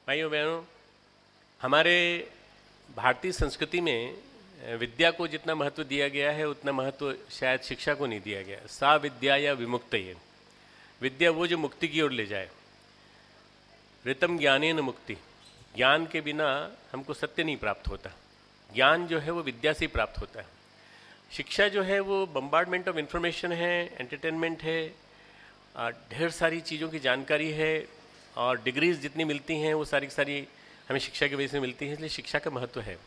भाइयों बहनों, हमारे भारतीय संस्कृति में विद्या को जितना महत्व दिया गया है उतना महत्व शायद शिक्षा को नहीं दिया गया। सा विद्या या विमुक्तये, विद्या वो जो मुक्ति की ओर ले जाए। ऋतम ज्ञानेन मुक्ति, ज्ञान के बिना हमको सत्य नहीं प्राप्त होता। ज्ञान जो है वो विद्या से ही प्राप्त होता है। शिक्षा जो है वो बम्बार्डमेंट ऑफ इंफॉर्मेशन है, एंटरटेनमेंट है, ढेर सारी चीज़ों की जानकारी है, और डिग्रीज जितनी मिलती हैं वो सारी सारी हमें शिक्षा की वजह से मिलती है। इसलिए शिक्षा का महत्व है।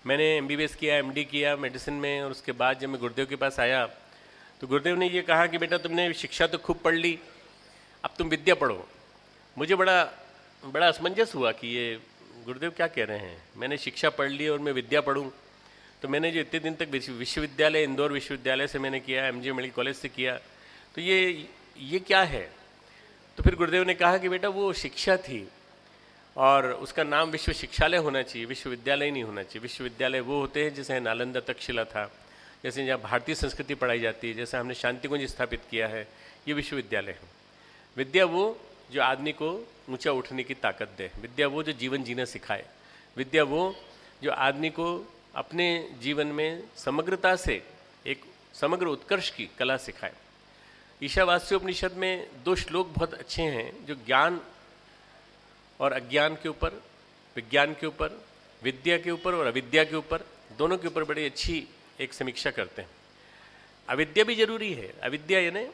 मैंने MBBS किया, MD किया मेडिसिन में, और उसके बाद जब मैं गुरुदेव के पास आया तो गुरुदेव ने ये कहा कि बेटा तुमने शिक्षा तो खूब पढ़ ली, अब तुम विद्या पढ़ो। मुझे बड़ा असमंजस हुआ कि ये गुरुदेव क्या कह रहे हैं। मैंने शिक्षा पढ़ ली और मैं विद्या पढ़ूँ? तो मैंने जो इतने दिन तक विश्वविद्यालय, इंदौर विश्वविद्यालय से मैंने किया, MG मेडिकल कॉलेज से किया, तो ये क्या है? तो फिर गुरुदेव ने कहा कि बेटा वो शिक्षा थी और उसका नाम विश्व शिक्षालय होना चाहिए, विश्वविद्यालय नहीं होना चाहिए। विश्वविद्यालय वो होते हैं जैसे नालंदा तक्षशिला था, जैसे जहाँ भारतीय संस्कृति पढ़ाई जाती है, जैसे हमने शांतिकुंज स्थापित किया है, ये विश्वविद्यालय है। विद्या वो जो आदमी को ऊंचा उठने की ताकत दे, विद्या वो जो जीवन जीना सिखाए, विद्या वो जो आदमी को अपने जीवन में समग्रता से एक समग्र उत्कर्ष की कला सिखाए। ईशावास्योपनिषद में 2 श्लोक बहुत अच्छे हैं जो ज्ञान और अज्ञान के ऊपर, विज्ञान के ऊपर, विद्या के ऊपर और अविद्या के ऊपर, दोनों के ऊपर बड़ी अच्छी एक समीक्षा करते हैं। अविद्या भी जरूरी है, अविद्या यानी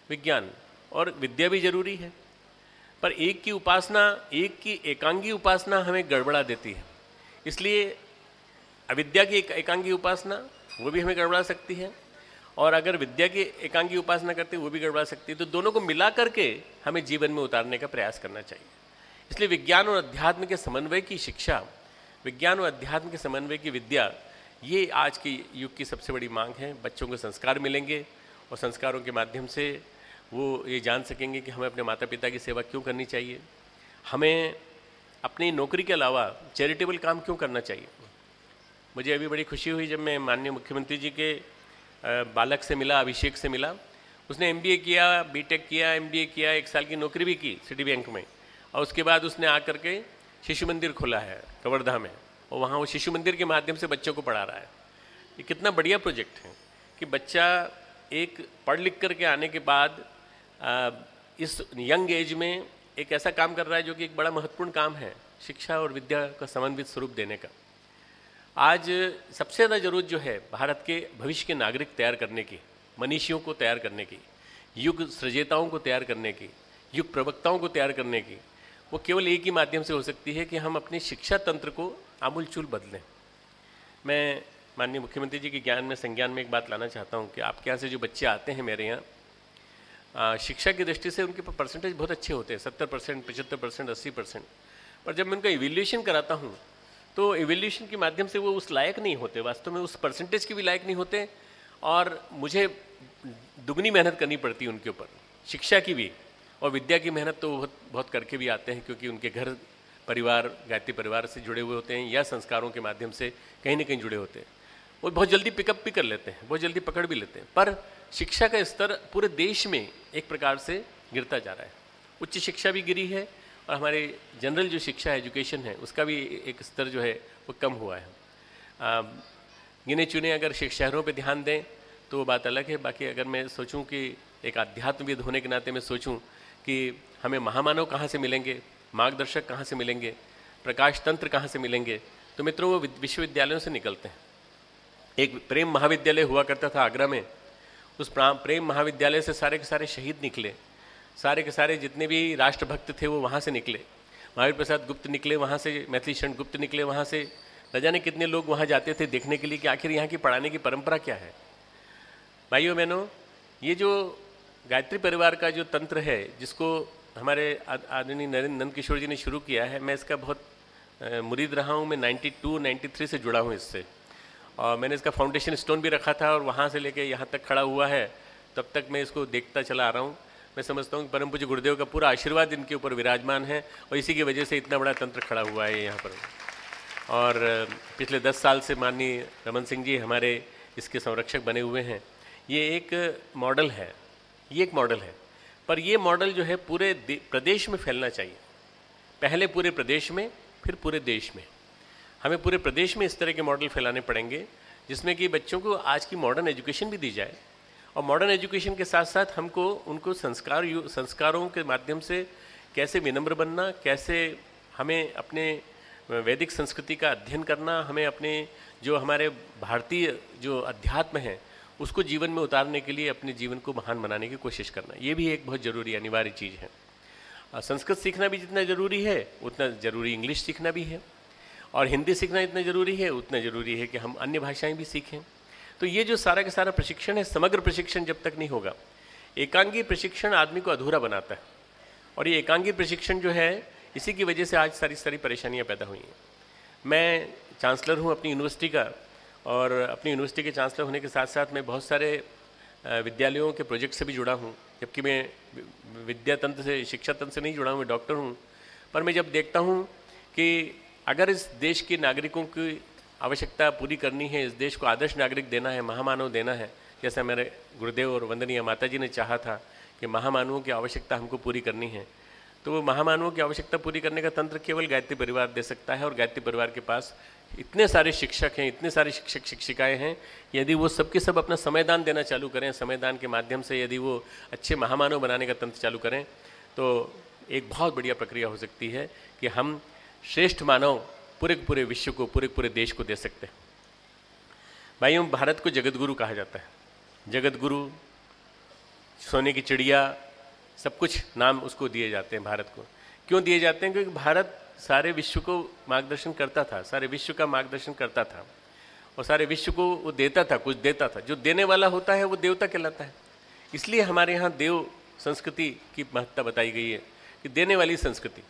विज्ञान, और विद्या भी जरूरी है, पर एक की उपासना, एक की एकांगी उपासना हमें गड़बड़ा देती है। इसलिए अविद्या की एकांगी उपासना वो भी हमें गड़बड़ा सकती है, और अगर विद्या की एकांगी उपासना करते वो भी गड़बड़ा सकती है। तो दोनों को मिला करके हमें जीवन में उतारने का प्रयास करना चाहिए। इसलिए विज्ञान और अध्यात्म के समन्वय की शिक्षा, विज्ञान और अध्यात्म के समन्वय की विद्या, ये आज के युग की सबसे बड़ी मांग है। बच्चों को संस्कार मिलेंगे और संस्कारों के माध्यम से वो ये जान सकेंगे कि हमें अपने माता पिता की सेवा क्यों करनी चाहिए, हमें अपनी नौकरी के अलावा चैरिटेबल काम क्यों करना चाहिए। मुझे अभी बड़ी खुशी हुई जब मैं माननीय मुख्यमंत्री जी के बालक से मिला, अभिषेक से मिला। उसने MBA किया, BTech किया, MBA किया, 1 साल की नौकरी भी की सिटी बैंक में, और उसके बाद उसने आकर के शिशु मंदिर खोला है कवर्धा में, और वहाँ वो शिशु मंदिर के माध्यम से बच्चों को पढ़ा रहा है। ये कितना बढ़िया प्रोजेक्ट है कि बच्चा एक पढ़ लिख करके आने के बाद इस यंग एज में एक ऐसा काम कर रहा है जो कि एक बड़ा महत्वपूर्ण काम है, शिक्षा और विद्या का समन्वित स्वरूप देने का। आज सबसे ज़्यादा ज़रूरत जो है भारत के भविष्य के नागरिक तैयार करने की, मनीषियों को तैयार करने की, युग सृजेताओं को तैयार करने की, युग प्रवक्ताओं को तैयार करने की, वो केवल एक ही माध्यम से हो सकती है कि हम अपने शिक्षा तंत्र को आमूलचूल बदलें। मैं माननीय मुख्यमंत्री जी के ज्ञान में, संज्ञान में एक बात लाना चाहता हूँ कि आपके यहाँ से जो बच्चे आते हैं मेरे यहाँ, शिक्षा की दृष्टि से उनके परसेंटेज बहुत अच्छे होते हैं, 70%, 75%, 80%, पर जब मैं उनका इवेल्यूएशन कराता हूँ तो इवेल्यूएशन के माध्यम से वो उस लायक नहीं होते, वास्तव में उस परसेंटेज के भी लायक नहीं होते, और मुझे दुगनी मेहनत करनी पड़ती है उनके ऊपर, शिक्षा की भी और विद्या की मेहनत तो बहुत करके भी आते हैं, क्योंकि उनके घर परिवार, गायत्री परिवार से जुड़े हुए होते हैं या संस्कारों के माध्यम से कहीं ना कहीं जुड़े होते हैं। वो बहुत जल्दी पिकअप भी कर लेते हैं, बहुत जल्दी पकड़ भी लेते हैं, पर शिक्षा का स्तर पूरे देश में एक प्रकार से गिरता जा रहा है। उच्च शिक्षा भी गिरी है, और हमारे जनरल जो शिक्षा एजुकेशन है उसका भी एक स्तर जो है वो कम हुआ है। गिने चुने अगर शहरों पे ध्यान दें तो वो बात अलग है। बाकी अगर मैं सोचूं कि एक आध्यात्मविद होने के नाते मैं सोचूं कि हमें महामानव कहाँ से मिलेंगे, मार्गदर्शक कहाँ से मिलेंगे, प्रकाश तंत्र कहाँ से मिलेंगे, तो मित्रों वो विश्वविद्यालयों से निकलते हैं। एक प्रेम महाविद्यालय हुआ करता था आगरा में, उस प्रेम महाविद्यालय से सारे के सारे शहीद निकले, सारे के सारे जितने भी राष्ट्रभक्त थे वो वहाँ से निकले। महावीर प्रसाद गुप्त निकले वहाँ से, मैथिली शरण गुप्त निकले वहाँ से, न जाने कितने लोग वहाँ जाते थे देखने के लिए कि आखिर यहाँ की पढ़ाने की परंपरा क्या है। भाइयों बहनों, ये जो गायत्री परिवार का जो तंत्र है, जिसको हमारे आदरणीय नरेंद्र नंद किशोर जी ने शुरू किया है, मैं इसका बहुत मुरीद रहा हूँ। मैं 92-93 से जुड़ा हूँ इससे, और मैंने इसका फाउंडेशन स्टोन भी रखा था, और वहाँ से लेके यहाँ तक खड़ा हुआ है, तब तक मैं इसको देखता चला आ रहा हूँ। मैं समझता हूँ कि परम पूज्य गुरुदेव का पूरा आशीर्वाद इनके ऊपर विराजमान है, और इसी की वजह से इतना बड़ा तंत्र खड़ा हुआ है यहाँ पर। और पिछले 10 साल से माननीय रमन सिंह जी हमारे इसके संरक्षक बने हुए हैं। ये एक मॉडल है, ये एक मॉडल है, पर ये मॉडल जो है पूरे प्रदेश में फैलना चाहिए। पहले पूरे प्रदेश में, फिर पूरे देश में। हमें पूरे प्रदेश में इस तरह के मॉडल फैलाने पड़ेंगे जिसमें कि बच्चों को आज की मॉडर्न एजुकेशन भी दी जाए, और मॉडर्न एजुकेशन के साथ साथ हमको उनको संस्कारों के माध्यम से कैसे विनम्र बनना, कैसे हमें अपने वैदिक संस्कृति का अध्ययन करना, हमें अपने जो हमारे भारतीय जो अध्यात्म है उसको जीवन में उतारने के लिए अपने जीवन को महान बनाने की कोशिश करना, ये भी एक बहुत ज़रूरी अनिवार्य चीज़ है। संस्कृत सीखना भी जितना ज़रूरी है उतना ज़रूरी इंग्लिश सीखना भी है, और हिंदी सीखना इतना ज़रूरी है उतना ज़रूरी है कि हम अन्य भाषाएं भी सीखें। तो ये जो सारा का सारा प्रशिक्षण है, समग्र प्रशिक्षण जब तक नहीं होगा, एकांगी प्रशिक्षण आदमी को अधूरा बनाता है, और ये एकांगी प्रशिक्षण जो है इसी की वजह से आज सारी परेशानियाँ पैदा हुई हैं। मैं चांसलर हूँ अपनी यूनिवर्सिटी का, और अपनी यूनिवर्सिटी के चांसलर होने के साथ साथ मैं बहुत सारे विद्यालयों के प्रोजेक्ट से भी जुड़ा हूँ, जबकि मैं विद्या तंत्र से, शिक्षा तंत्र से नहीं जुड़ा हूँ, मैं डॉक्टर हूँ। पर मैं जब देखता हूँ कि अगर इस देश के नागरिकों की आवश्यकता पूरी करनी है, इस देश को आदर्श नागरिक देना है, महामानव देना है, जैसा मेरे गुरुदेव और वंदनीय माता जी ने चाहा था कि महामानवों की आवश्यकता हमको पूरी करनी है, तो वो महामानवों की आवश्यकता पूरी करने का तंत्र केवल गायत्री परिवार दे सकता है। और गायत्री परिवार के पास इतने सारे शिक्षक हैं, इतने सारे शिक्षक शिक्षिकाएं हैं, यदि वो सबके सब अपना समयदान देना चालू करें, समयदान के माध्यम से यदि वो अच्छे महामानव बनाने का तंत्र चालू करें, तो एक बहुत बढ़िया प्रक्रिया हो सकती है कि हम श्रेष्ठ मानव पूरे विश्व को, पूरे देश को दे सकते हैं। भाइयों, भारत को जगत गुरु कहा जाता है। जगत गुरु, सोने की चिड़िया, सब कुछ नाम उसको दिए जाते हैं भारत को। क्यों दिए जाते हैं? क्योंकि भारत सारे विश्व को मार्गदर्शन करता था, सारे विश्व का मार्गदर्शन करता था, और सारे विश्व को वो देता था, कुछ देता था। जो देने वाला होता है वो देवता कहलाता है। इसलिए हमारे यहाँ देव संस्कृति की महत्ता बताई गई है कि देने वाली संस्कृति।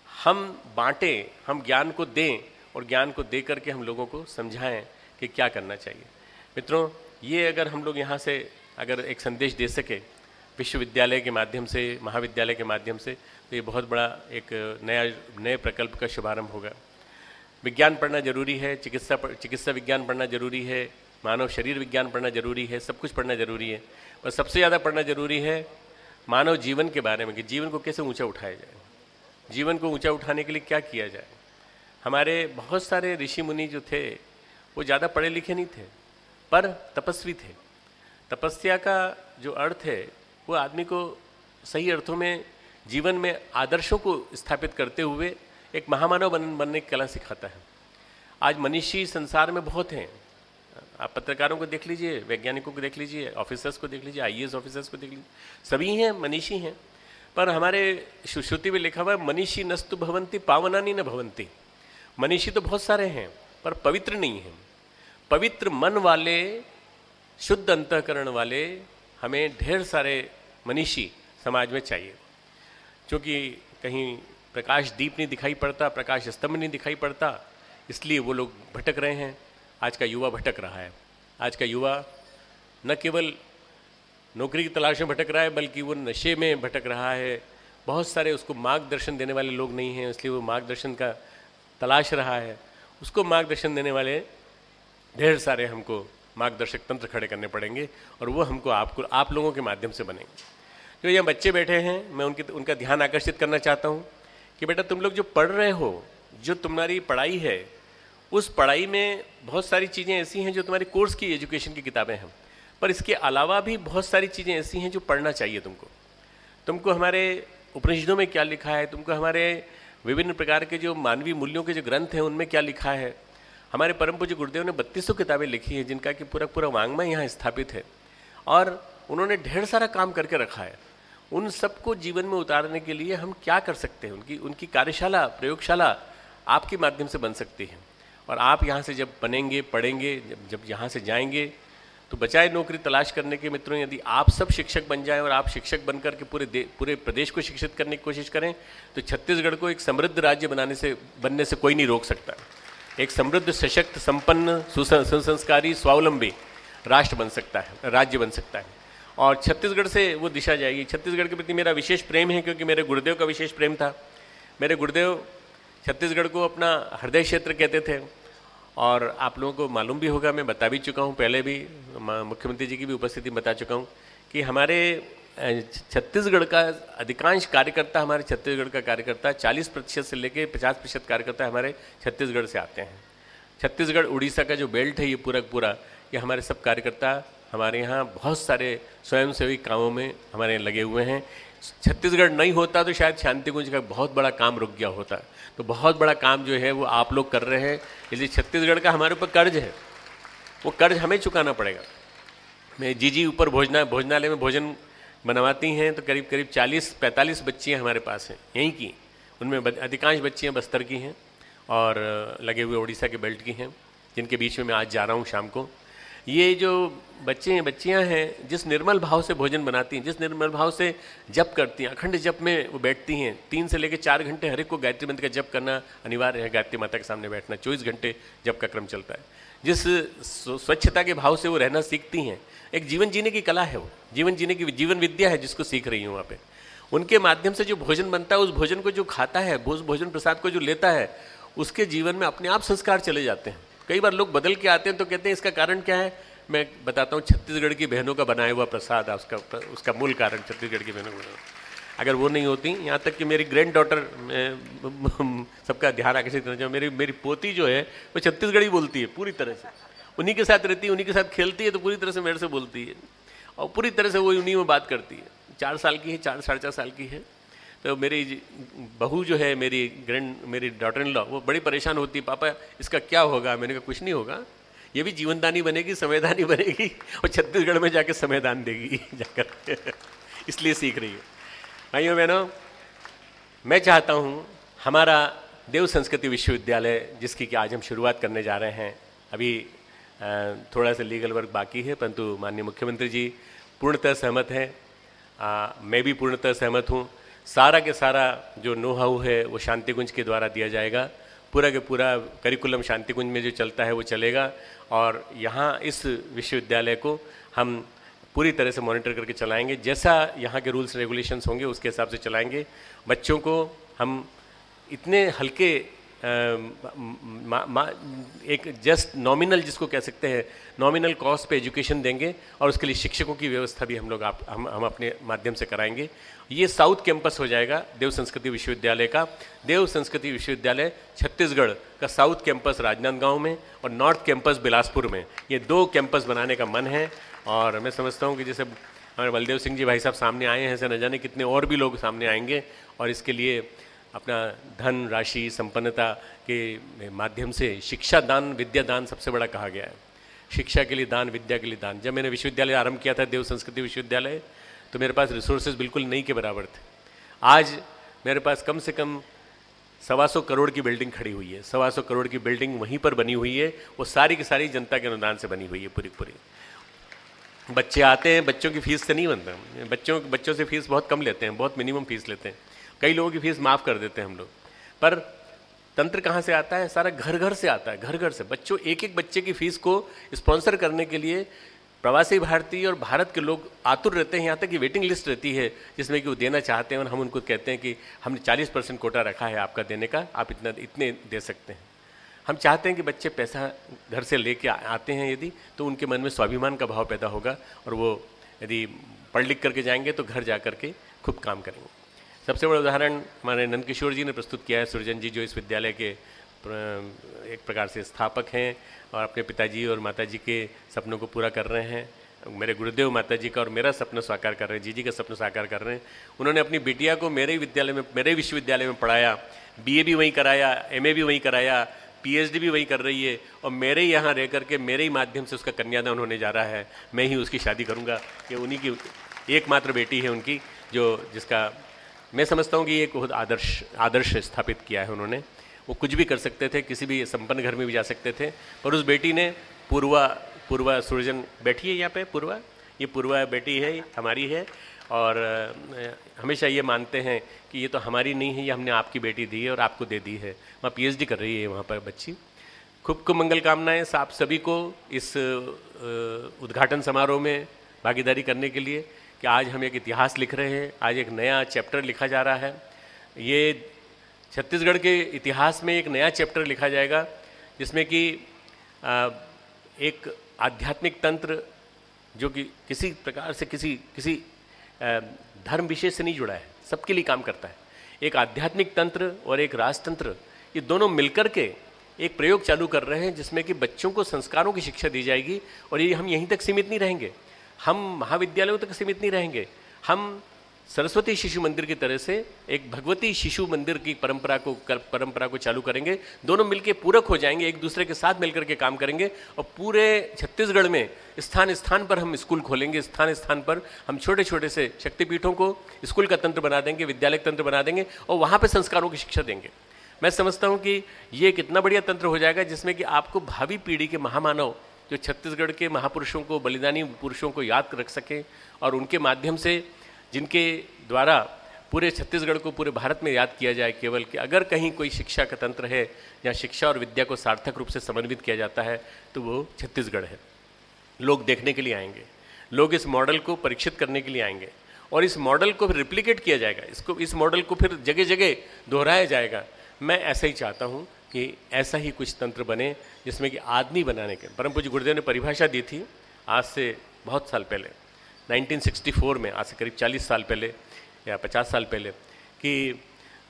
हम बांटें, हम ज्ञान को दें, और ज्ञान को दे करके हम लोगों को समझाएं कि क्या करना चाहिए। मित्रों, ये अगर हम लोग यहाँ से अगर एक संदेश दे सके विश्वविद्यालय के माध्यम से, महाविद्यालय के माध्यम से, तो ये बहुत बड़ा एक नए प्रकल्प का शुभारंभ होगा। विज्ञान पढ़ना जरूरी है, चिकित्सा विज्ञान पढ़ना जरूरी है, मानव शरीर विज्ञान पढ़ना जरूरी है, सब कुछ पढ़ना जरूरी है, पर सबसे ज़्यादा पढ़ना जरूरी है मानव जीवन के बारे में, कि जीवन को कैसे ऊंचा उठाया जाए, जीवन को ऊंचा उठाने के लिए क्या किया जाए। हमारे बहुत सारे ऋषि मुनि जो थे वो ज़्यादा पढ़े लिखे नहीं थे, पर तपस्वी थे। तपस्या का जो अर्थ है वो आदमी को सही अर्थों में जीवन में आदर्शों को स्थापित करते हुए एक महामानव बनने की कला सिखाता है। आज मनीषी संसार में बहुत हैं। आप पत्रकारों को देख लीजिए, वैज्ञानिकों को देख लीजिए, ऑफिसर्स को देख लीजिए, आईएएस ऑफिसर्स को देख लीजिए, सभी हैं, मनीषी हैं। पर हमारे श्रुति में लिखा हुआ है मनीषी नस्तु भवंती पावनानी न भवंती। मनीषी तो बहुत सारे हैं पर पवित्र नहीं हैं। पवित्र मन वाले, शुद्ध अंतःकरण वाले हमें ढेर सारे मनीषी समाज में चाहिए। क्योंकि कहीं प्रकाश दीप नहीं दिखाई पड़ता, प्रकाश स्तंभ नहीं दिखाई पड़ता, इसलिए वो लोग भटक रहे हैं। आज का युवा भटक रहा है। आज का युवा न केवल नौकरी की तलाश में भटक रहा है, बल्कि वो नशे में भटक रहा है। बहुत सारे उसको मार्गदर्शन देने वाले लोग नहीं हैं, इसलिए वो मार्गदर्शन का तलाश रहा है। उसको मार्गदर्शन देने वाले ढेर सारे हमको मार्गदर्शक तंत्र खड़े करने पड़ेंगे, और वो हमको आप लोगों के माध्यम से बनेंगे। जो यहाँ बच्चे बैठे हैं, मैं उनका ध्यान आकर्षित करना चाहता हूँ कि बेटा तुम लोग जो पढ़ रहे हो, जो तुम्हारी पढ़ाई है, उस पढ़ाई में बहुत सारी चीज़ें ऐसी हैं जो तुम्हारी कोर्स की एजुकेशन की किताबें हैं, पर इसके अलावा भी बहुत सारी चीज़ें ऐसी हैं जो पढ़ना चाहिए तुमको हमारे उपनिषदों में क्या लिखा है, तुमको हमारे विभिन्न प्रकार के जो मानवीय मूल्यों के जो ग्रंथ हैं उनमें क्या लिखा है। हमारे परम पूज्य गुरुदेव ने 3200 किताबें लिखी हैं, जिनका कि पूरा वांग्मय यहाँ स्थापित है, और उन्होंने ढेर सारा काम करके रखा है। उन सबको जीवन में उतारने के लिए हम क्या कर सकते हैं, उनकी कार्यशाला, प्रयोगशाला आपके माध्यम से बन सकती है। और आप यहाँ से जब बनेंगे, पढ़ेंगे, जब यहाँ से जाएंगे, तो बचाए नौकरी तलाश करने के मित्रों, यदि आप सब शिक्षक बन जाएं और आप शिक्षक बनकर के पूरे प्रदेश को शिक्षित करने की कोशिश करें, तो छत्तीसगढ़ को एक समृद्ध राज्य बनने से कोई नहीं रोक सकता। एक समृद्ध, सशक्त, संपन्न, सुसंस्कारी, स्वावलंबी राष्ट्र बन सकता है, राज्य बन सकता है। और छत्तीसगढ़ से वो दिशा जाएगी। छत्तीसगढ़ के प्रति मेरा विशेष प्रेम है, क्योंकि मेरे गुरुदेव का विशेष प्रेम था। मेरे गुरुदेव छत्तीसगढ़ को अपना हृदय क्षेत्र कहते थे, और आप लोगों को मालूम भी होगा, मैं बता भी चुका हूँ, पहले भी मुख्यमंत्री जी की भी उपस्थिति में बता चुका हूँ कि हमारे छत्तीसगढ़ का अधिकांश कार्यकर्ता, हमारे छत्तीसगढ़ का कार्यकर्ता 40% से लेकर 50% कार्यकर्ता हमारे छत्तीसगढ़ से आते हैं। छत्तीसगढ़ उड़ीसा का जो बेल्ट है ये पूरा पूरा, ये हमारे सब कार्यकर्ता हमारे यहाँ बहुत सारे स्वयंसेवी कामों में हमारे यहाँ लगे हुए हैं। छत्तीसगढ़ नहीं होता तो शायद शांति कुंज का बहुत बड़ा काम रुक गया होता। तो बहुत बड़ा काम जो है वो आप लोग कर रहे हैं, इसलिए छत्तीसगढ़ का हमारे ऊपर कर्ज है, वो कर्ज हमें चुकाना पड़ेगा। मैं जी ऊपर भोजनालय में भोजन बनवाती हैं तो करीब करीब 40-45 बच्चियाँ हमारे पास हैं यहीं की, उनमें अधिकांश बच्चियाँ बस्तर की हैं और लगे हुए उड़ीसा के बेल्ट की हैं, जिनके बीच में मैं आज जा रहा हूँ शाम को। ये जो बच्चियाँ हैं जिस निर्मल भाव से भोजन बनाती हैं, जिस निर्मल भाव से जप करती हैं, अखंड जप में वो बैठती हैं, 3 से लेकर 4 घंटे हर एक को गायत्री मंत्र का जप करना अनिवार्य है। गायत्री माता के सामने बैठना 24 घंटे जप का क्रम चलता है। जिस स्वच्छता के भाव से वो रहना सीखती हैं, एक जीवन जीने की कला है, वो जीवन जीने की जीवन विद्या है जिसको सीख रही हूँ वहाँ पे। उनके माध्यम से जो भोजन बनता है, उस भोजन को जो खाता है, उस भोजन प्रसाद को जो लेता है, उसके जीवन में अपने आप संस्कार चले जाते हैं। कई बार लोग बदल के आते हैं तो कहते हैं इसका कारण क्या है, मैं बताता हूँ, छत्तीसगढ़ की बहनों का बनाया हुआ प्रसाद है उसका मूल कारण। छत्तीसगढ़ की बहनों का, अगर वो नहीं होती, यहाँ तक कि मेरी ग्रैंड डॉटर, सबका ध्यान आकर्षित करना चाहिए, मेरी पोती जो है वो छत्तीसगढ़ी बोलती है पूरी तरह से, उन्हीं के साथ रहती है, उन्हीं के साथ खेलती है, तो पूरी तरह से मेरे से बोलती है और पूरी तरह से वो उन्हीं में बात करती है। 4 साल की है, 4-4.5 साल की है। तो मेरी बहू जो है, मेरी डॉटर इन लॉ, वो बड़ी परेशान होती है, पापा इसका क्या होगा। मैंने कहा कुछ नहीं होगा, ये भी जीवनदानी बनेगी, समयदानी बनेगी और छत्तीसगढ़ में जाके समयदान देगी जाकर इसलिए सीख रही है। भाइयों बहनों, मैं चाहता हूँ हमारा देव संस्कृति विश्वविद्यालय, जिसकी कि आज हम शुरुआत करने जा रहे हैं, अभी थोड़ा सा लीगल वर्क बाकी है, परंतु माननीय मुख्यमंत्री जी पूर्णतः सहमत हैं, मैं भी पूर्णतः सहमत हूँ। सारा के सारा जो नो हाउ है वो शांति कुंज के द्वारा दिया जाएगा, पूरा के पूरा करिकुलम शांति कुंज में जो चलता है वो चलेगा और यहाँ इस विश्वविद्यालय को हम पूरी तरह से मॉनिटर करके चलाएंगे। जैसा यहाँ के रूल्स रेगुलेशंस होंगे उसके हिसाब से चलाएंगे। बच्चों को हम इतने हल्के एक जस्ट नॉमिनल, जिसको कह सकते हैं नॉमिनल कॉस्ट पे एजुकेशन देंगे और उसके लिए शिक्षकों की व्यवस्था भी हम लोग हम अपने माध्यम से कराएंगे। ये साउथ कैंपस हो जाएगा देव संस्कृति विश्वविद्यालय का। देव संस्कृति विश्वविद्यालय छत्तीसगढ़ का साउथ कैंपस राजनांदगांव में और नॉर्थ कैंपस बिलासपुर में, ये 2 कैंपस बनाने का मन है। और मैं समझता हूँ कि जैसे हमारे बलदेव सिंह जी भाई साहब सामने आए हैं, ऐसे न जाने कितने और भी लोग सामने आएंगे और इसके लिए अपना धन राशि संपन्नता के माध्यम से शिक्षा दान, विद्या दान सबसे बड़ा कहा गया है। शिक्षा के लिए दान, विद्या के लिए दान। जब मैंने विश्वविद्यालय आरंभ किया था देव संस्कृति विश्वविद्यालय, तो मेरे पास रिसोर्सेज बिल्कुल नहीं के बराबर थे। आज मेरे पास कम से कम 125 करोड़ की बिल्डिंग खड़ी हुई है। 125 करोड़ की बिल्डिंग वहीं पर बनी हुई है, वो सारी की सारी जनता के अनुदान से बनी हुई है पूरी पूरी। बच्चे आते हैं, बच्चों की फीस से नहीं बनता, बच्चों से फीस बहुत कम लेते हैं, बहुत मिनिमम फीस लेते हैं। कई लोगों की फीस माफ़ कर देते हैं हम लोग, पर तंत्र कहाँ से आता है? सारा घर घर से आता है, घर घर से। बच्चों, एक एक बच्चे की फीस को स्पॉन्सर करने के लिए प्रवासी भारतीय और भारत के लोग आतुर रहते हैं। यहाँ तक कि वेटिंग लिस्ट रहती है जिसमें कि वो देना चाहते हैं और हम उनको कहते हैं कि हमने 40% कोटा रखा है आपका देने का, आप इतने दे सकते हैं। हम चाहते हैं कि बच्चे पैसा घर से लेके आते हैं यदि, तो उनके मन में स्वाभिमान का भाव पैदा होगा और वो यदि पढ़ लिख करके जाएंगे तो घर जा करके खूब काम करेंगे। सबसे बड़ा उदाहरण हमारे नंदकिशोर जी ने प्रस्तुत किया है, सृजन जी, जो इस विद्यालय के एक प्रकार से स्थापक हैं और अपने पिताजी और माताजी के सपनों को पूरा कर रहे हैं। मेरे गुरुदेव माता जी का और मेरा सपना साकार कर रहे हैं, जी का सपना साकार कर रहे हैं। उन्होंने अपनी बिटिया को मेरे विश्वविद्यालय में पढ़ाया, BA भी वहीं कराया, MA भी वहीं कराया, PhD भी वहीं कर रही है और मेरे यहाँ रह करके मेरे ही माध्यम से उसका कन्यादान होने जा रहा है। मैं ही उसकी शादी करूँगा। ये उन्हीं की एकमात्र बेटी है उनकी, जिसका मैं समझता हूँ कि एक बहुत आदर्श स्थापित किया है उन्होंने। वो कुछ भी कर सकते थे, किसी भी संपन्न घर में भी जा सकते थे, पर उस बेटी ने पूर्वा सृजन बैठी है यहाँ पे, ये पूर्वा बेटी है, हमारी है और हमेशा ये मानते हैं कि ये तो हमारी नहीं है, ये हमने आपकी बेटी दी है और आपको दे दी है। वहाँ PhD कर रही है वहाँ पर बच्ची। खूब मंगल कामनाएं आप सभी को इस उद्घाटन समारोह में भागीदारी करने के लिए कि आज हम एक इतिहास लिख रहे हैं, आज एक नया चैप्टर लिखा जा रहा है। ये छत्तीसगढ़ के इतिहास में एक नया चैप्टर लिखा जाएगा जिसमें कि एक आध्यात्मिक तंत्र जो कि किसी प्रकार से किसी धर्म विशेष से नहीं जुड़ा है, सबके लिए काम करता है। एक आध्यात्मिक तंत्र और एक राजतंत्र, ये दोनों मिलकर के एक प्रयोग चालू कर रहे हैं जिसमें कि बच्चों को संस्कारों की शिक्षा दी जाएगी। और ये हम यहीं तक सीमित नहीं रहेंगे, हम महाविद्यालयों तक सीमित नहीं रहेंगे, हम सरस्वती शिशु मंदिर की तरह से एक भगवती शिशु मंदिर की परंपरा को चालू करेंगे। दोनों मिलके पूरक हो जाएंगे, एक दूसरे के साथ मिलकर के काम करेंगे। और पूरे छत्तीसगढ़ में स्थान स्थान पर हम स्कूल खोलेंगे, स्थान स्थान पर हम छोटे छोटे से शक्तिपीठों को स्कूल का तंत्र बना देंगे, विद्यालय तंत्र बना देंगे और वहाँ पर संस्कारों की शिक्षा देंगे। मैं समझता हूँ कि ये एक इतना बढ़िया तंत्र हो जाएगा जिसमें कि आपको भावी पीढ़ी के महामानव जो छत्तीसगढ़ के महापुरुषों को, बलिदानी पुरुषों को याद रख सकें और उनके माध्यम से, जिनके द्वारा पूरे छत्तीसगढ़ को पूरे भारत में याद किया जाए केवल कि अगर कहीं कोई शिक्षा का तंत्र है जहाँ शिक्षा और विद्या को सार्थक रूप से समन्वित किया जाता है तो वो छत्तीसगढ़ है। लोग देखने के लिए आएंगे, लोग इस मॉडल को परीक्षित करने के लिए आएंगे और इस मॉडल को फिर रिप्लिकेट किया जाएगा, इस मॉडल को फिर जगह जगह दोहराया जाएगा। मैं ऐसा ही चाहता हूँ कि ऐसा ही कुछ तंत्र बने जिसमें कि आदमी बनाने के, परम पूज्य गुरुदेव ने परिभाषा दी थी आज से बहुत साल पहले, 1964 में, आज से करीब 40 साल पहले या 50 साल पहले, कि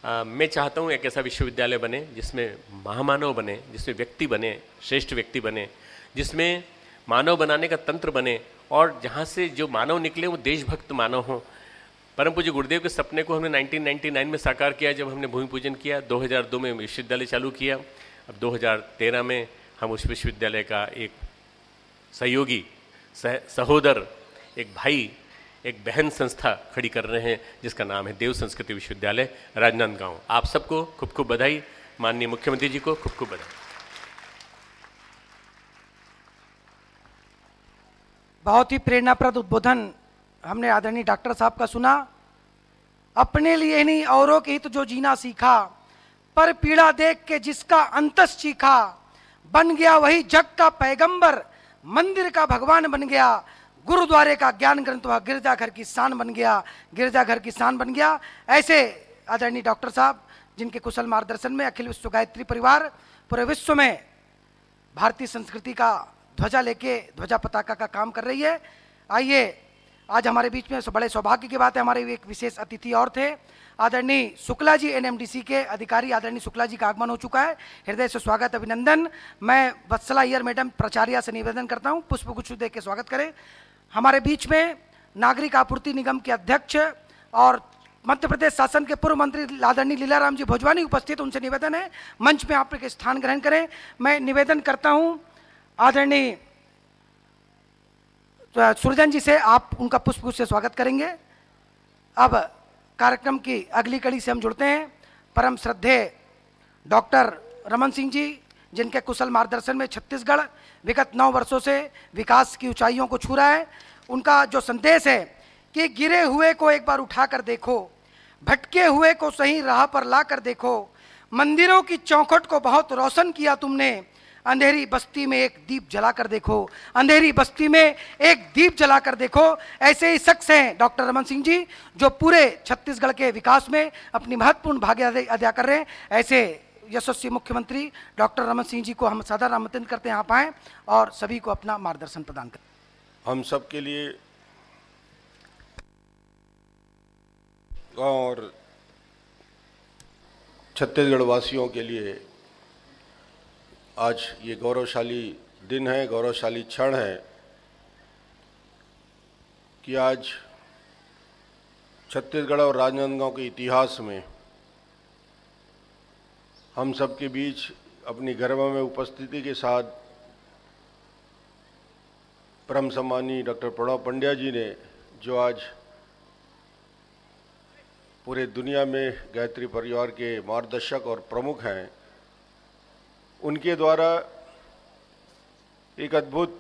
मैं चाहता हूँ एक ऐसा विश्वविद्यालय बने जिसमें महामानव बने, जिसमें व्यक्ति बने, श्रेष्ठ व्यक्ति बने, जिसमें मानव बनाने का तंत्र बने और जहाँ से जो मानव निकले वो देशभक्त मानव हों। परम पूज्य गुरुदेव के सपने को हमने 1999 में साकार किया जब हमने भूमि पूजन किया, 2002 में विश्वविद्यालय चालू किया। अब 2013 में हम उस विश्वविद्यालय का एक सहयोगी, सहोदर, एक भाई, एक बहन संस्था खड़ी कर रहे हैं जिसका नाम है देव संस्कृति विश्वविद्यालय राजनांदगांव। आप सबको खूब खूब बधाई, माननीय मुख्यमंत्री जी को खूब खूब बधाई। बहुत ही प्रेरणाप्रद उद्बोधन हमने आदरणीय डॉक्टर साहब का सुना। अपने लिए नहीं औरों के हित जो जीना सीखा, पर पीड़ा देख के जिसका अंतस चीखा, बन गया वही जग का पैगंबर, मंदिर का भगवान बन गया, गुरुद्वारे का ज्ञान ग्रंथ वह गिरजाघर की शान बन गया, गिरजाघर की शान बन गया। ऐसे आदरणीय डॉक्टर साहब जिनके कुशल मार्गदर्शन में अखिल विश्व गायत्री परिवार पूरे विश्व में भारतीय संस्कृति का ध्वजा लेके ध्वजा पताका का काम कर रही है। आइए, आज हमारे बीच में बड़े सौभाग्य की बात है, हमारे एक विशेष अतिथि और थे, आदरणीय शुक्ला जी, एनएमडीसी के अधिकारी आदरणीय शुक्ला जी का आगमन हो चुका है। हृदय से स्वागत, अभिनंदन। मैं वत्सला अय्यर मैडम प्राचार्य से निवेदन करता हूं पुष्पगुच्छ दे के स्वागत करें। हमारे बीच में नागरिक आपूर्ति निगम के अध्यक्ष और मध्य प्रदेश शासन के पूर्व मंत्री आदरणीय लीलाराम जी भोजवानी उपस्थित, उनसे निवेदन है मंच में आप स्थान ग्रहण करें। मैं निवेदन करता हूं आदरणीय सुरजन जी से, आप उनका पुष्पगुच्छ से स्वागत करेंगे। अब कार्यक्रम की अगली कड़ी से हम जुड़ते हैं। परम श्रद्धेय डॉक्टर रमन सिंह जी, जिनके कुशल मार्गदर्शन में छत्तीसगढ़ विगत 9 वर्षों से विकास की ऊंचाइयों को छू रहा है। उनका जो संदेश है कि गिरे हुए को एक बार उठा कर देखो, भटके हुए को सही राह पर ला कर देखो, मंदिरों की चौखट को बहुत रोशन किया तुमने, अंधेरी बस्ती में एक दीप जलाकर देखो, अंधेरी बस्ती में एक दीप जलाकर देखो। ऐसे ही शख्स हैं डॉक्टर रमन सिंह जी, जो पूरे छत्तीसगढ़ के विकास में अपनी महत्वपूर्ण भागीदारी अदा कर रहे हैं। ऐसे यशस्वी मुख्यमंत्री डॉक्टर रमन सिंह जी को हम सादर आमंत्रित करते हैं, आप आएँ और सभी को अपना मार्गदर्शन प्रदान करें। हम सब के लिए और छत्तीसगढ़ वासियों के लिए आज ये गौरवशाली दिन है, गौरवशाली क्षण है कि आज छत्तीसगढ़ और राजनांदगांव के इतिहास में हम सब के बीच अपनी गरिमा में उपस्थिति के साथ परम सम्मानीय डॉक्टर प्रणव पंड्या जी ने, जो आज पूरे दुनिया में गायत्री परिवार के मार्गदर्शक और प्रमुख हैं, उनके द्वारा एक अद्भुत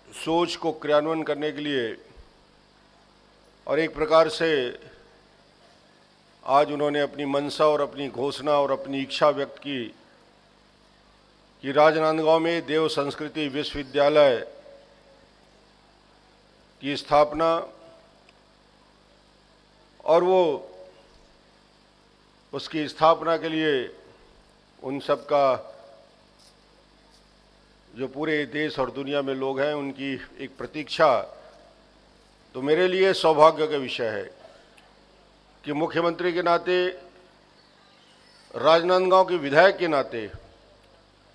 सोच को क्रियान्वयन करने के लिए और एक प्रकार से आज उन्होंने अपनी मंशा और अपनी घोषणा और अपनी इच्छा व्यक्त की कि राजनांदगांव में देव संस्कृति विश्वविद्यालय की स्थापना, और वो उसकी स्थापना के लिए उन सब का जो पूरे देश और दुनिया में लोग हैं, उनकी एक प्रतीक्षा तो मेरे लिए सौभाग्य का विषय है कि मुख्यमंत्री के नाते, राजनांदगांव के विधायक के नाते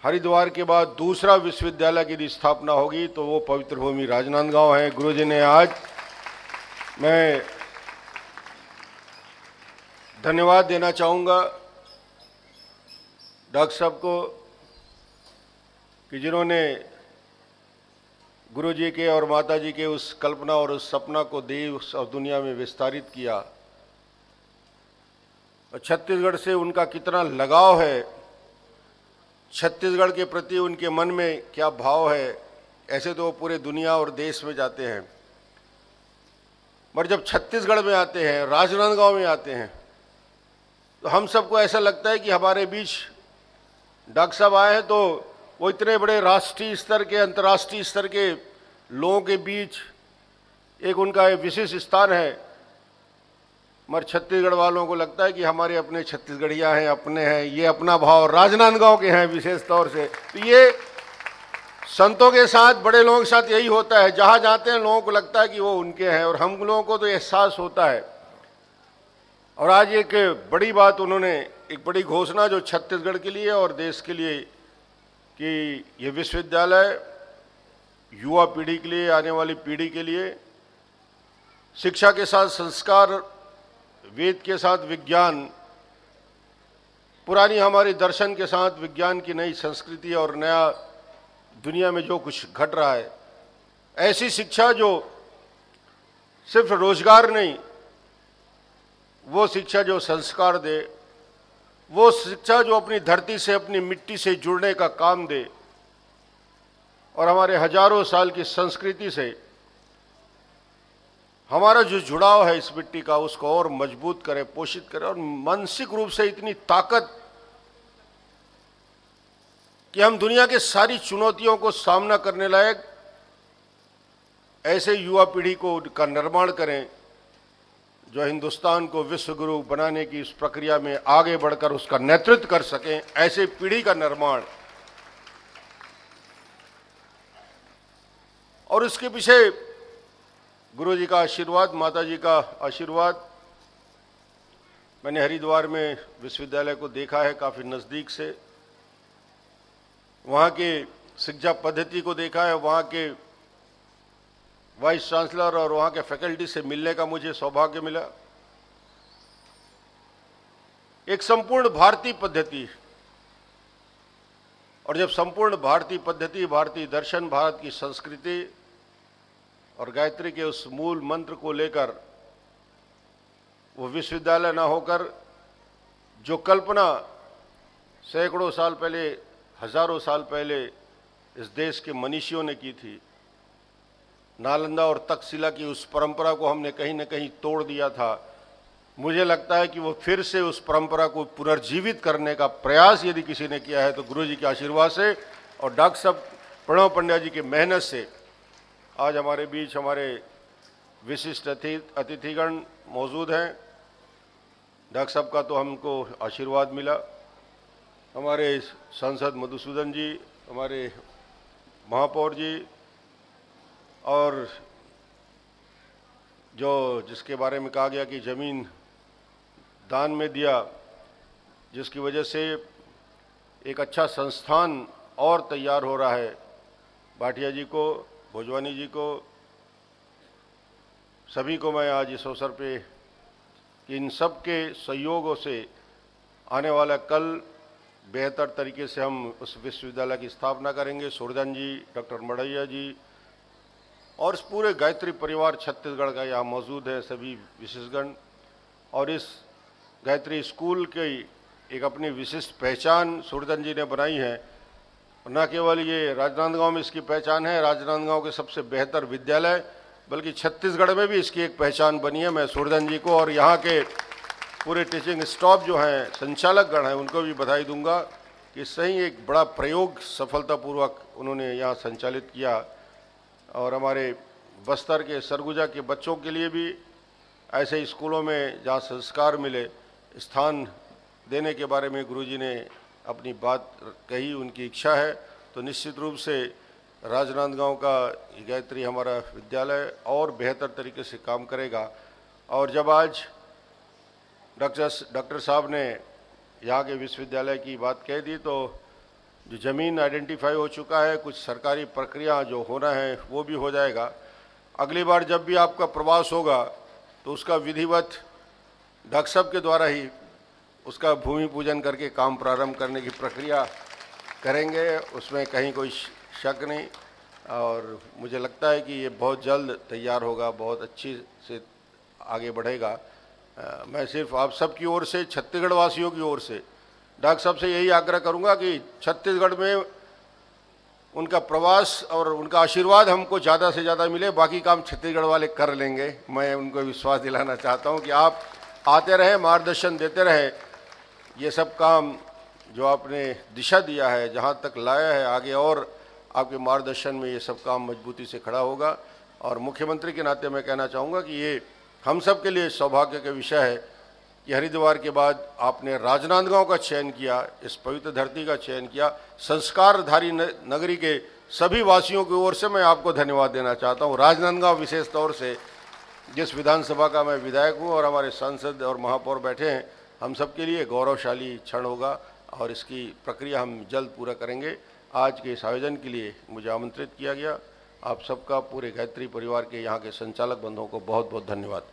हरिद्वार के बाद दूसरा विश्वविद्यालय की यदि स्थापना होगी तो वो पवित्र भूमि राजनांदगांव है। गुरुजी ने आज, मैं धन्यवाद देना चाहूँगा डॉक्टर साहब को कि जिन्होंने गुरुजी के और माताजी के उस कल्पना और उस सपना को देश और दुनिया में विस्तारित किया। और छत्तीसगढ़ से उनका कितना लगाव है, छत्तीसगढ़ के प्रति उनके मन में क्या भाव है, ऐसे तो वो पूरे दुनिया और देश में जाते हैं, मगर जब छत्तीसगढ़ में आते हैं, राजनांदगांव में आते हैं, तो हम सबको ऐसा लगता है कि हमारे बीच डॉक्टर साहब आए हैं तो वो इतने बड़े राष्ट्रीय स्तर के, अंतर्राष्ट्रीय स्तर के लोगों के बीच एक उनका एक विशेष स्थान है। मगर छत्तीसगढ़ वालों को लगता है कि हमारे अपने छत्तीसगढ़िया हैं, अपने हैं, ये अपना भाव राजनांदगांव के हैं विशेष तौर से। तो ये संतों के साथ, बड़े लोगों के साथ यही होता है, जहां जाते हैं लोगों को लगता है कि वो उनके हैं, और हम लोगों को तो एहसास होता है। और आज एक बड़ी बात उन्होंने, एक बड़ी घोषणा जो छत्तीसगढ़ के लिए और देश के लिए, कि ये विश्वविद्यालय युवा पीढ़ी के लिए, आने वाली पीढ़ी के लिए शिक्षा के साथ संस्कार, वेद के साथ विज्ञान, पुरानी हमारे दर्शन के साथ विज्ञान की नई संस्कृति और नया दुनिया में जो कुछ घट रहा है, ऐसी शिक्षा जो सिर्फ रोजगार नहीं, वो शिक्षा जो संस्कार दे, वो शिक्षा जो अपनी धरती से, अपनी मिट्टी से जुड़ने का काम दे, और हमारे हजारों साल की संस्कृति से हमारा जो जुड़ाव है इस मिट्टी का, उसको और मजबूत करे, पोषित करे, और मानसिक रूप से इतनी ताकत कि हम दुनिया के सारी चुनौतियों को सामना करने लायक ऐसे युवा पीढ़ी को का निर्माण करें जो हिंदुस्तान को विश्व गुरु बनाने की इस प्रक्रिया में आगे बढ़कर उसका नेतृत्व कर सकें। ऐसे पीढ़ी का निर्माण, और इसके पीछे गुरु जी का आशीर्वाद, माता जी का आशीर्वाद। मैंने हरिद्वार में विश्वविद्यालय को देखा है काफ़ी नज़दीक से, वहाँ के शिक्षा पद्धति को देखा है, वहाँ के वाइस चांसलर और वहाँ के फैकल्टी से मिलने का मुझे सौभाग्य मिला। एक संपूर्ण भारतीय पद्धति, और जब संपूर्ण भारतीय पद्धति, भारतीय दर्शन, भारत की संस्कृति और गायत्री के उस मूल मंत्र को लेकर वो विश्वविद्यालय ना होकर जो कल्पना सैकड़ों साल पहले, हजारों साल पहले इस देश के मनीषियों ने की थी, नालंदा और तक्षशिला की उस परंपरा को हमने कहीं न कहीं तोड़ दिया था। मुझे लगता है कि वो फिर से उस परंपरा को पुनर्जीवित करने का प्रयास यदि किसी ने किया है तो गुरु जी के आशीर्वाद से और डॉक्टर साहब प्रणव पंड्या जी की मेहनत से आज हमारे बीच हमारे विशिष्ट अतिथिगण मौजूद हैं। डॉक्टर साहब का तो हमको आशीर्वाद मिला, हमारे सांसद मधुसूदन जी, हमारे महापौर जी, और जो जिसके बारे में कहा गया कि ज़मीन दान में दिया, जिसकी वजह से एक अच्छा संस्थान और तैयार हो रहा है, भाटिया जी को, भोजवानी जी को, सभी को मैं आज इस अवसर पे कि इन सब के सहयोगों से आने वाला कल बेहतर तरीके से हम उस विश्वविद्यालय की स्थापना करेंगे। सूरजन जी, डॉक्टर मड़ैया जी और इस पूरे गायत्री परिवार छत्तीसगढ़ का यहाँ मौजूद है, सभी विशेषगण, और इस गायत्री स्कूल की एक अपनी विशिष्ट पहचान सूरजन जी ने बनाई है। न केवल ये राजनांदगांव में इसकी पहचान है, राजनांदगांव के सबसे बेहतर विद्यालय, बल्कि छत्तीसगढ़ में भी इसकी एक पहचान बनी है। मैं सूरजन जी को और यहाँ के पूरे टीचिंग स्टाफ जो हैं, संचालक गण हैं, उनको भी बधाई दूंगा कि सही एक बड़ा प्रयोग सफलतापूर्वक उन्होंने यहाँ संचालित किया। और हमारे बस्तर के सरगुजा के बच्चों के लिए भी ऐसे स्कूलों में जहाँ संस्कार मिले स्थान देने के बारे में गुरुजी ने अपनी बात कही, उनकी इच्छा है। तो निश्चित रूप से राजनांदगांव का गायत्री हमारा विद्यालय और बेहतर तरीके से काम करेगा। और जब आज डॉक्टर साहब ने यहाँ के विश्वविद्यालय की बात कह दी, तो जो ज़मीन आइडेंटिफाई हो चुका है, कुछ सरकारी प्रक्रिया जो होना है वो भी हो जाएगा। अगली बार जब भी आपका प्रवास होगा तो उसका विधिवत डॉक्टर साहब के द्वारा ही उसका भूमि पूजन करके काम प्रारंभ करने की प्रक्रिया करेंगे, उसमें कहीं कोई शक नहीं। और मुझे लगता है कि ये बहुत जल्द तैयार होगा, बहुत अच्छी से आगे बढ़ेगा। मैं सिर्फ आप सब की ओर से, छत्तीसगढ़ वासियों की ओर से डॉक्टर साहब से यही आग्रह करूंगा कि छत्तीसगढ़ में उनका प्रवास और उनका आशीर्वाद हमको ज़्यादा से ज़्यादा मिले, बाकी काम छत्तीसगढ़ वाले कर लेंगे। मैं उनको विश्वास दिलाना चाहता हूं कि आप आते रहे, मार्गदर्शन देते रहे। ये सब काम जो आपने दिशा दिया है, जहाँ तक लाया है, आगे और आपके मार्गदर्शन में ये सब काम मजबूती से खड़ा होगा। और मुख्यमंत्री के नाते मैं कहना चाहूँगा कि ये हम सब के लिए सौभाग्य का विषय है कि हरिद्वार के बाद आपने राजनांदगांव का चयन किया, इस पवित्र धरती का चयन किया। संस्कारधारी नगरी के सभी वासियों की ओर से मैं आपको धन्यवाद देना चाहता हूँ। राजनांदगांव विशेष तौर से, जिस विधानसभा का मैं विधायक हूँ और हमारे सांसद और महापौर बैठे हैं, हम सबके लिए गौरवशाली क्षण होगा और इसकी प्रक्रिया हम जल्द पूरा करेंगे। आज के इस आयोजन के लिए मुझे आमंत्रित किया गया। आप सबका, पूरे गायत्री परिवार के, यहाँ के संचालक बंधुओं को बहुत बहुत धन्यवाद।